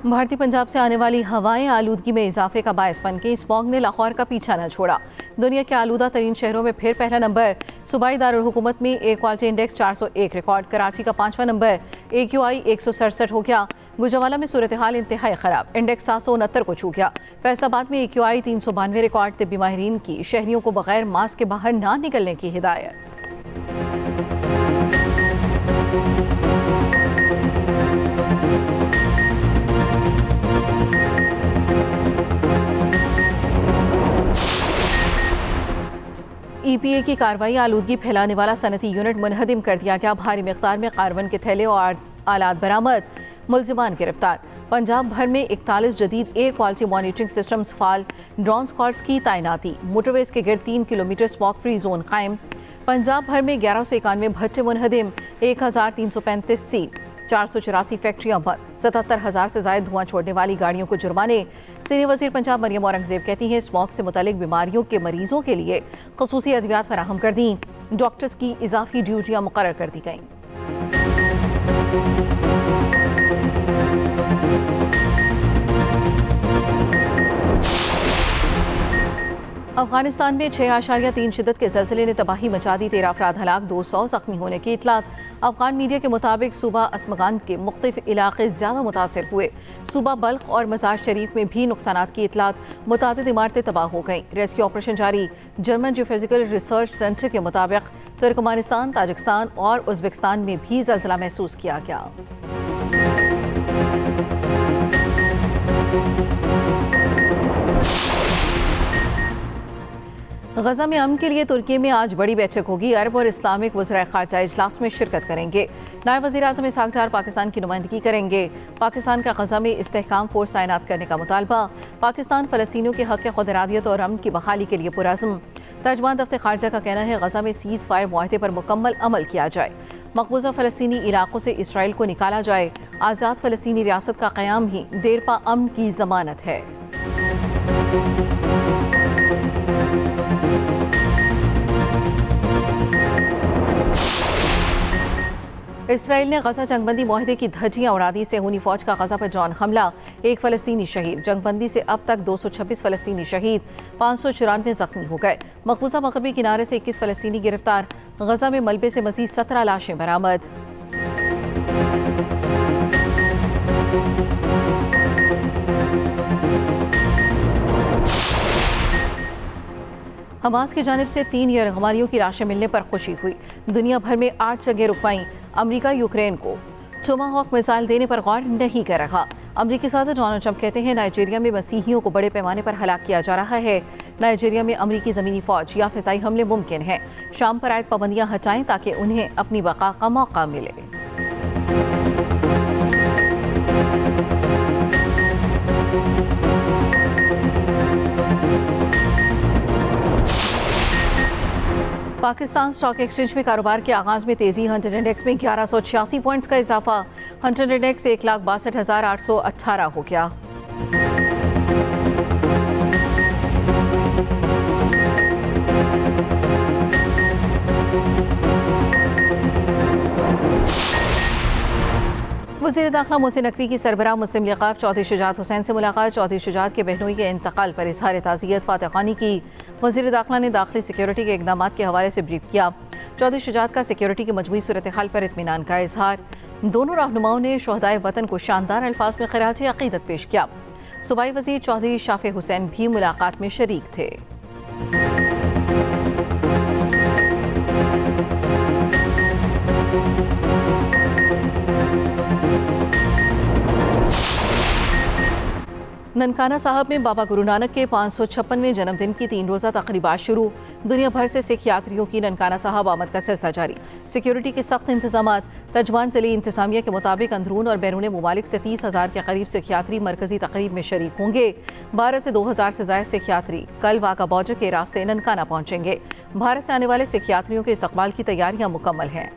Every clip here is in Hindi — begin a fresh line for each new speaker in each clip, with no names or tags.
भारतीय पंजाब से आने वाली हवाएं आलूदगी में इजाफे का बायस बन के स्मॉग ने लाहौर का पीछा न छोड़ा। दुनिया के आलूदा तरीन शहरों में फिर पहला नंबर। सूबाई दारुल हुकूमत में air quality index 401 record. Karachi का 5वां नंबर। AQI 167 हो गया। गुजरावाला में सूरत हाल इंतहाई खराब, इंडेक्स 769 को छू गया। फैसलाबाद में AQI 392 रिकॉर्ड। तिब्बी माहिरीन की शहरियों को बगैर मास्क के बाहर ना निकलने की हिदायत। EPA की कार्रवाई आलूदगी फैलाने वाला सनती यूनिट मुनहदिम कर दिया गया। भारी मिकदार में कार्बन के थैले और आलात बरामद। मुल्जिमान गिरफ्तार। पंजाब भर में 41 जदीद एयर क्वालिटी मॉनिटरिंग सिस्टम्स फाल। ड्रोन स्क्वाड्स की तैनाती। मोटरवेज के गिर्द 3 किलोमीटर स्मॉग फ्री जोन कायम। पंजाब भर में 1191 भट्टे मुनहदिम। 1335 सील। 484 फैक्ट्रियां बंद। 77,000 से ज्यादा धुआं छोड़ने वाली गाड़ियों को जुर्माने। सीनियर वजीर पंजाब मरियम औरंगजेब कहती हैं स्मॉग से मुतालिक बीमारियों के मरीजों के लिए खसूसी अद्वियात फराहम कर दी। डॉक्टर्स की इजाफी ड्यूटियां मुकर्रर कर दी गईं। अफगानिस्तान में 6.3 शिद्दत के ज़लज़ले ने तबाही मचा दी। 13 अफराद हलाक, 200 ज़ख्मी होने की इतलात। अफगान मीडिया के मुताबिक सूबा असमगान के मुख्तलिफ इलाके ज़्यादा मुतासर हुए। सूबा बल्ख और मज़ार शरीफ में भी नुकसानात की इतलात। मुतादिद इमारतें तबाह हो गईं। रेस्क्यू ऑपरेशन जारी। जर्मन जियोफिजिकल रिसर्च सेंटर के मुताबिक तुर्कमानिस्तान, ताजिकिस्तान और उज़्बेकिस्तान में भी ज़लज़ला महसूस किया गया। गजा में अमन के लिए तुर्की में आज बड़ी बैठक होगी। अरब और इस्लामिक वज़राए ख़ारजा इजलास में शिरकत करेंगे। नायब वज़ीर आज़म इसहाक डार पाकिस्तान की नुमाइंदगी करेंगे। पाकिस्तान का गजा में इस्तेहकाम फोर्स तैनात करने का मुतालबा। पाकिस्तान फ़लस्तीनियों के हक़ खुद इरादियत और अमन की बहाली के लिए पुरअज़्म। तर्जुमान दफ्तर ख़ारजा का कहना है गजा में सीज़ फायर मुआहदे पर मुकम्मल अमल किया जाए। मकबूजा फ़लस्तीनी इलाकों से इसराइल को निकाला जाए। आज़ाद फ़लस्तीनी रियासत का क़याम ही देरपा अमन की ज़मानत है। इसराइल ने गजा जंगबंदी मुआहदे की धज्जियां उड़ा दी। सेहूनी फौज का गजा पर जॉन हमला। 1 फ़लस्तीनी शहीद। जंगबंदी से अब तक 226 फ़लस्तीनी शहीद, 594 जख्मी हो गए। मकबूजा मगरबी किनारे से 21 फ़लस्तीनी गिरफ्तार। गजा में मलबे से मज़ीद 17 लाशें बरामद। हमास की जानिब से 3 यरगमारियों की लाशें मिलने पर खुशी हुई। दुनिया भर में 8 जगह रुकवाईं। अमरीका यूक्रेन को टोमाहॉक मिसाइल देने पर गौर नहीं कर रहा। अमरीकी सदर डोनाल्ड ट्रंप कहते हैं नाइजीरिया में मसीहियों को बड़े पैमाने पर हलाक किया जा रहा है। नाइजीरिया में अमरीकी ज़मीनी फ़ौज या फ़िज़ाई हमले मुमकिन हैं। शाम पर आयद पाबंदियाँ हटाएं ताकि उन्हें अपनी बका का मौका मिले। पाकिस्तान स्टॉक एक्सचेंज में कारोबार के आगाज में तेजी। हंटर इंडेक्स में 1186 पॉइंट्स का इजाफा। हंटर इंडेक्स 1,62,818 हो गया। वज़ीर दाखिला मोहसिन नकवी की सरबराह मुस्लिम लीग चौधरी शुजात हुसैन से मुलाकात। चौधरी शुजात के बहनोई के इंतकाल पर इजहार ताज़ियत फातह खानी की। वज़ीर दाखिला ने दाखिली सिक्योरिटी के इक़दाम के हवाले से ब्रीफ किया। चौधरी शुजात का सिक्योरिटी की मजमूई सूरत हाल पर इत्मीनान का इजहार। दोनों रहनुमाओं ने शोहदाए वतन को शानदार अल्फाज में खिराज अक़ीदत पेश किया। सूबाई वज़ीर चौधरी शाफ़े हुसैन भी मुलाकात में शरीक थे। ननकाना साहब में बाबा गुरु नानक के 556वें जन्मदिन की 3 रोज़ा तक़रीबात शुरू। दुनिया भर से सिख यात्रियों की ननकाना साहब आमद का सिलसिला जारी। सिक्योरिटी के सख्त इंतजामात। तर्जुमान ज़िले इंतज़ामिया के मुताबिक अंदरून और बैरून मुमालिक से 30,000 के करीब सिख यात्री मरकजी तक़रीब में शरीक होंगे। 12 से 2,000 से ज़ायद सिख यात्री कल वाघा बॉर्डर के रास्ते ननकाना पहुँचेंगे। भारत से आने वाले सिख यात्रियों के इस्तक़बाल की तैयारियाँ मुकम्मल हैं।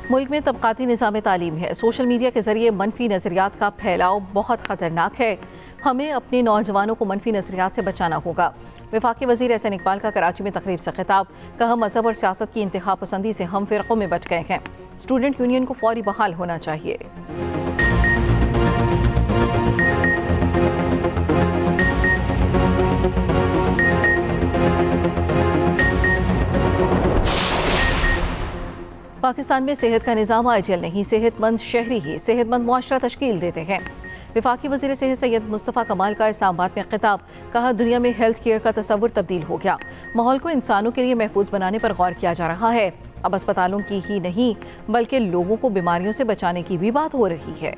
मुल्क में तबकाती निज़ाम तालीम है। सोशल मीडिया के ज़रिए मनफी नज़रियात का फैलाव बहुत ख़तरनाक है। हमें अपने नौजवानों को मनफी नज़रियात से बचाना होगा। वफाकी वज़ीर एहसन इकबाल का कराची में तकरीब से खिताब, कहा मजहब और सियासत की इंतहा पसंदी से हम फ़िरक़ों में बच गए हैं, स्टूडेंट यूनियन को फौरी बहाल होना चाहिए। पाकिस्तान में सेहत का निज़ाम आइडियल नहीं, सेहतमंद शहरी ही सेहतमंद मुआशरा तश्कील देते हैं। वफाकी वज़ीर सेहत सैयद मुस्तफ़ा कमाल का इस्लामाबाद में खिताब, कहा दुनिया में हेल्थ केयर का तस्वुर तब्दील हो गया, माहौल को इंसानों के लिए महफूज बनाने पर गौर किया जा रहा है। अब अस्पतालों की ही नहीं बल्कि लोगों को बीमारियों से बचाने की भी बात हो रही है।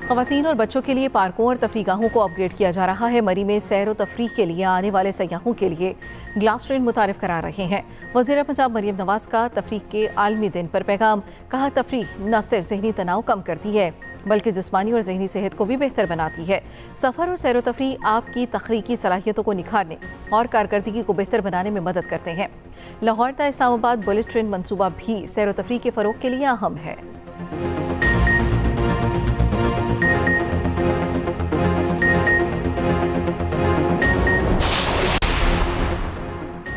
ख़वातीन और बच्चों के लिए पार्कों और तफरीगाहों को अपग्रेड किया जा रहा है। मरी में सैर व तफरीह के लिए आने वाले सयाहों के लिए ग्लास ट्रेन मुतारिफ करा रहे हैं। वज़ीर पंजाब मरियम नवाज का तफरीह के आलमी दिन पर पैगाम, कहा तफरीह न सिर्फ ज़हनी तनाव कम करती है बल्कि जिस्मानी और ज़हनी सेहत को भी बेहतर बनाती है। सफ़र और सैर व तफरीह आपकी तख्लीकी सलाहियतों को निखारने और कारकर्दगी को बेहतर बनाने में मदद करते हैं। लाहौर ता इस्लामाबाद बुलेट ट्रेन मनसूबा भी सैर व तफरीह के फ़रोग़ के लिए अहम है।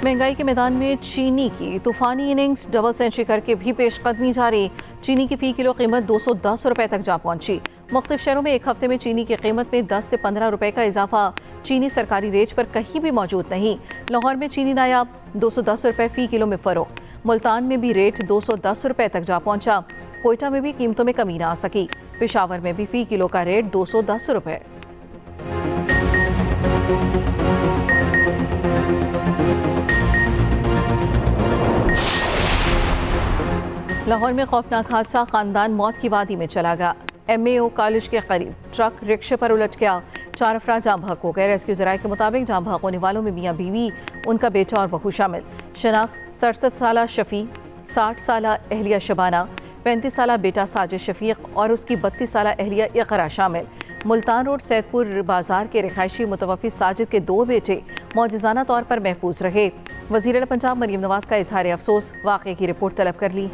महंगाई के मैदान में चीनी की तूफानी इनिंग्स, डबल सेंचुरी करके भी पेशकदमी जारी। चीनी की फ़ी किलो कीमत 210 रुपये तक जा पहुंची। मुख्तलिफ शहरों में एक हफ्ते में चीनी की कीमत में 10 से 15 रुपये का इजाफा। चीनी सरकारी रेट पर कहीं भी मौजूद नहीं। लाहौर में चीनी नायाब 210 रुपये फ़ी किलो में फ़रोख्त। मुल्तान में भी रेट 210 रुपये तक जा पहुंचा। कोयटा में भी कीमतों में कमी ना आ सकी। पेशावर में भी फ़ी किलो का रेट 210 रुपये। लाहौर में खौफनाक हादसा, खानदान मौत की वादी में चला गया। MAO कॉलेज के करीब ट्रक रिक्शे पर उलट गया, 4 अफराद जाँ बहक हो गए। रेस्क्यू ज़राए के मुताबिक जाँ बहक होने वालों में मियाँ बीवी, उनका बेटा और बहू शामिल। शनाख्त 67 साला शफी, 60 साला अहलिया शबाना, 35 साला बेटा साजिद शफीक और उसकी 32 साला अहलिया इकरा शामिल। मुल्तान रोड सैदपुर बाजार के रिहायशी मुतवफ़ी साजिद के 2 बेटे मौजज़ाना तौर पर महफूज रहे। वज़ीर पंजाब मरियम नवाज का इजहार अफसोस, वाक़े की रिपोर्ट तलब कर ली।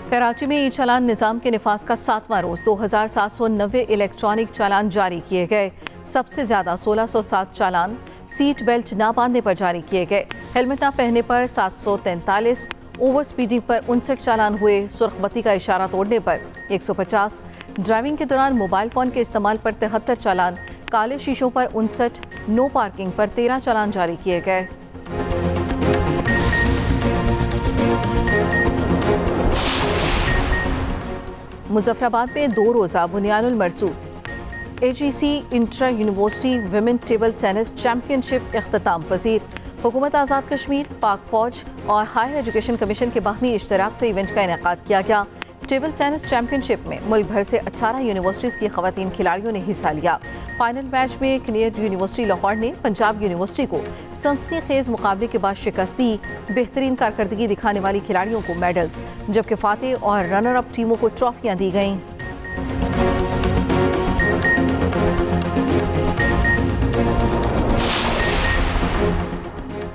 कराची में ई चालान निज़ाम के निफाज का 7वां रोज़ 2790 इलेक्ट्रॉनिक चालान जारी किए गए। सबसे ज़्यादा 1607 चालान सीट बेल्ट ना बांधने पर जारी किए गए। हेलमेट ना पहनने पर 743, ओवर स्पीडिंग पर 59 चालान हुए। सुर्ख बत्ती का इशारा तोड़ने पर 150, ड्राइविंग के दौरान मोबाइल फ़ोन के इस्तेमाल पर 73 चालान, काले शीशों पर 59, नो पार्किंग पर 13 चालान जारी किए गए। मुजफ्फराबाद में 2 रोज़ा बुनियानुल मरसूद AGC intra university women table tennis championship इख्तिताम पजीर। हुकूमत आज़ाद कश्मीर, पाक फ़ौज और हायर एजुकेशन कमीशन के बाहमी इश्तराक से इवेंट का इनेकाद किया गया। टेबल टेनिस चैम्पियनशिप में मुल्क भर से 18 यूनिवर्सिटीज़ की ख़वातीन खिलाड़ियों ने हिस्सा लिया। फाइनल मैच में क्नियड यूनिवर्सिटी लाहौर ने पंजाब यूनिवर्सिटी को सनसनीखेज मुकाबले के बाद शिकस्त दी। बेहतरीन कारकर्दगी दिखाने वाली खिलाड़ियों को मेडल्स, जबकि फातेह और रनर अप टीमों को ट्रॉफियाँ दी गईं।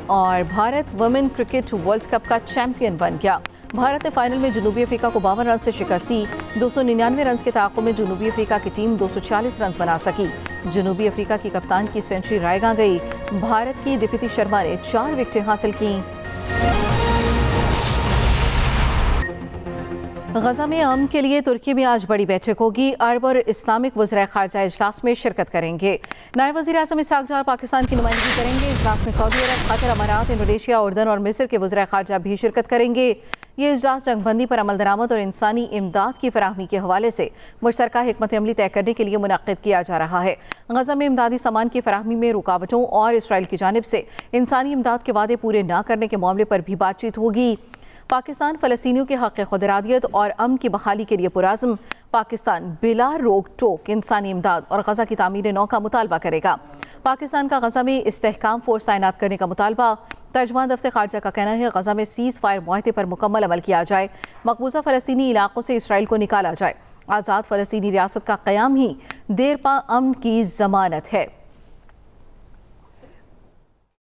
और Bharat women cricket world cup का चैंपियन बन गया। भारत ने फाइनल में जनूबी अफ्रीका को 52 रन से शिकस्त दी। 299 रन के ताक़ुब में जनूबी अफ्रीका की टीम 240 रन बना सकी। जनूबी अफ्रीका की कप्तान की सेंचुरी रायगा गई। भारत की दीप्ति शर्मा ने 4 विकेटें हासिल की। गजा में अमन के लिए तुर्की में आज बड़ी बैठक होगी। अरब और इस्लामिक वज़राए ख़ारजा इजलास में शिरकत करेंगे। नायब वज़ीर आज़म इसहाक़ डार पाकिस्तान की नुमाइंदगी करेंगे। इजलास में सऊदी अरब, क़तर, अमारात, इंडोनेशिया, उर्दन और मिस्र के वज़राए ख़ारजा भी शिरकत करेंगे। ये इजलास जंगबंदी पर अमल दरामद और इंसानी इमदाद की फराहमी के हवाले से मुश्तरका हिकमत अमली तय करने के लिए मुनक़्क़िद किया जा रहा है। गजा में इमदादी सामान की फराहमी में रुकावटों और इसराइल की जानिब से इंसानी इमदाद के वादे पूरे न करने के मामले पर भी बातचीत होगी। पाकिस्तान फ़लस्तीनियों के हक़ खुदरादियत और अमन की बहाली के लिए पुराज़्म। पाकिस्तान बिला रोक टोक इंसानी इमदाद और गजा की तामीर नौ का मुतालबा करेगा। पाकिस्तान का गजा में इस्तेहकाम फोर्स तैनात करने का मुतालबा। तर्जुमान दफ्तर खारजा का कहना है गजा में सीज़ फायर मुआहदे पर मुकम्मल अमल किया जाए। मकबूजा फ़लस्तीनी इलाकों से इसराइल को निकाला जाए। आज़ाद फ़लस्तीनी रियासत का क़याम ही देर पा अमन की ज़मानत है।